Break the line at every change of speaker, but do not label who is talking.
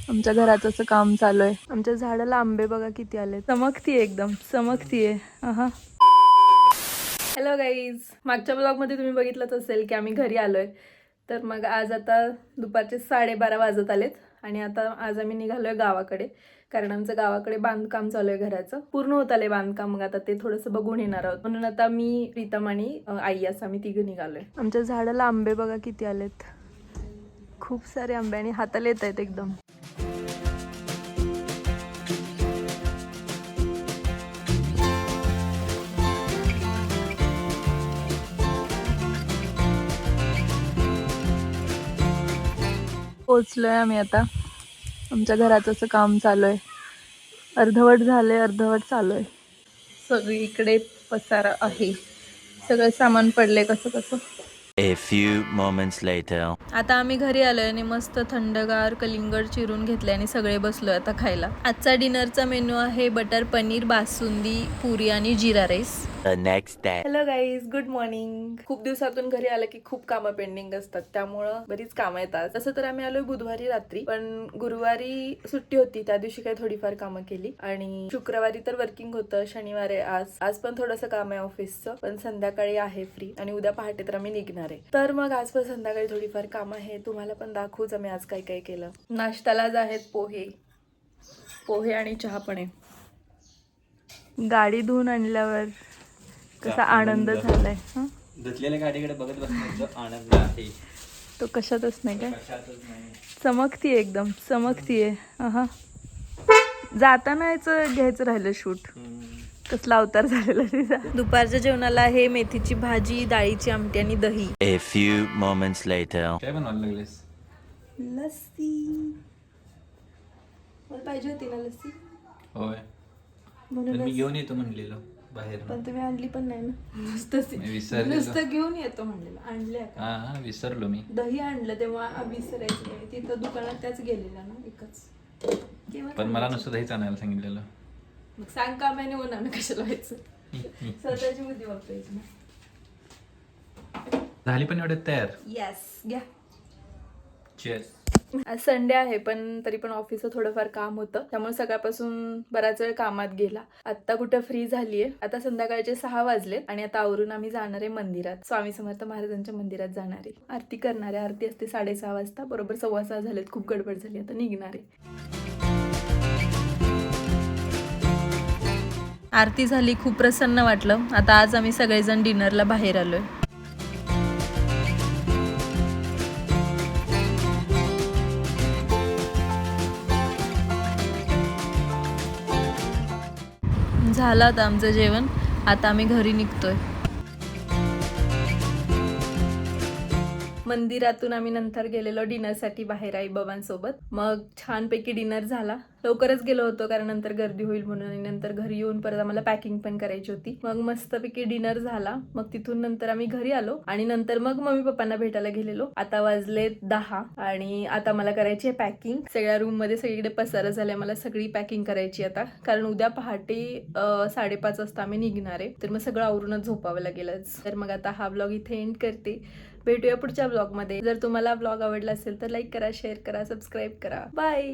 आमच्या घराचं असं काम चालू आहे. आमच्या झाडाला आंबे बघा किती आले, चमकतीये एकदम चमकतीये. हा हॅलो गाईज, मागच्या ब्लॉगमध्ये तुम्ही बघितलंच असेल की आम्ही घरी आलोय. तर मग आज आता दुपारचे 12:30 वाजत आलेत आणि आता आज आम्ही निघालोय गावाकडे, कारण आमचं गावाकडे बांधकाम चालू आहे घराचं. पूर्ण होत आलंय बांधकाम, मग आता ते थोडंसं बघून येणार आहोत. म्हणून आता मी, प्रीतम आणि आई असं आम्ही तिघं निघालोय. आमच्या झाडाला आंबे बघा किती आलेत, खूप सारे आंबे आणि हाताला येत आहेत एकदम. पोचलोय आम्ही आता. आमच्या घराचं असं काम चालू आहे, अर्धवट झालंय अर्धवट चालू आहे. सगळीकडे पसारा आहे, सगळं सामान पडलंय कसं कसं.
A few moments later.
आता आम्ही घरी आलोय आणि मस्त थंडगार कलिंगड चिरून घेतले आणि सगळे बसलोय आता खायला. आजचा डिनरचा मेनू आहे बटर पनीर, बासुंदी, पुरी आणि jeera rice.
The next day.
Hello guys, good morning. खूप दिवसातून घरी आलं की खूप कामं पेंडिंग असतात, त्यामुळं बरीच कामं येतात. तसं तर आम्ही आलोय बुधवारी रात्री, पण गुरुवारी सुट्टी होती, त्या दिवशी काही थोडीफार कामं केली आणि शुक्रवारी तर वर्किंग होतं. शनिवारी आज पण थोडंसं काम आहे ऑफिसचं, पण संध्याकाळी आहे फ्री आणि उद्या पहाटे तर आम्ही निघणार आहे. तर मग आज पण संध्याकाळी थोडीफार काम आहे, तुम्हाला पण दाखवूच आम्ही आज काय काय केलं. नाश्त्याला आज आहेत पोहे आणि चहा पण आहे. गाडी धुवून आणल्यावर कसा आनंद झालाय.
धुतलेल्या गाडीकडे बघत बसण्याचा आनंद आहे
तो कशातच नाही काय,
कशातच नाही.
चमकतीये एकदम चमकतीये. जाताना घ्यायचं राहिलं शूट, कसला अवतार झालेला तिचा. दुपारच्या जेवणाला आहे मेथीची भाजी, डाळीची आमटी आणि दही.
A few moments later.
काय बनवायला लागलेस?
लस्सी मला पाहिजे होती ना लस्सी,
होय,
म्हणून
मी घेऊन येतो म्हणलेलो बाहेर.
पण तुम्ही आणली पण नाही ना.
मी विसरलेलो.
नुसतं घेऊन येतो म्हणलेलं, आणले आता.
हा विसरलो मी.
दही आणलं तेव्हा विसरायचं नाही, तिथं दुकानात त्याच गेलेला ना एकच.
पण मला नुसतं दहीच आणायला सांगितलेलं.
मग सांग का महिने होणार ना, कशाला व्हायचं. स्वतःची बुद्धी वापरायची ना.
झाली पण एवढ्यात तयार.
येस, घ्या.
चेस.
आज संडे आहे, पण तरी पण ऑफिसचं थोडंफार काम होतं, त्यामुळे सकाळपासून बराच वेळ कामात गेला. आता कुठं फ्री झालीये. आता संध्याकाळचे 6 वाजलेत आणि आता आवरून आम्ही जाणार आहे मंदिरात, स्वामी समर्थ महाराजांच्या मंदिरात जाणार आहे. आरती करणार आहे. आरती असते 6:30 वाजता, बरोबर 6:15 झालेत, खूप गडबड झाली, आता निघणार आहे. आरती झाली, खूप प्रसन्न वाटलं. आता आज आम्ही सगळेजण डिनरला बाहेर आलोय. झालं आता आमचं जेवण, आता आम्ही घरी निघतोय. मंदिरातून आम्ही नंतर गेलेलो डिनरसाठी बाहेर आई बाबांसोबत. मग छानपैकी डिनर झाला. लवकरच गेलो होतो कारण नंतर गर्दी होईल म्हणून, आणि नंतर घरी येऊन परत आम्हाला पॅकिंग पण करायची होती. मग मस्तपैकी डिनर झाला. मग तिथून नंतर आम्ही घरी आलो आणि नंतर मग मम्मी पप्पांना भेटायला गेलेलो. आता वाजले 10 आणि आता मला करायची आहे पॅकिंग. सगळ्या रूम मध्ये सगळीकडे पसारा झालाय, मला सगळी पॅकिंग करायची आता, कारण उद्या पहाटे 5:30 वाजता आम्ही निघणार आहे. तर मग सगळं आवरूनच झोपावं लागेलच. तर मग आता हा ब्लॉग इथे एंड करते. भेटूया पुढच्या ब्लॉगमध्ये. जर तुम्हाला ब्लॉग आवडला असेल तर लाईक करा, शेअर करा, सबस्क्राईब करा. बाय.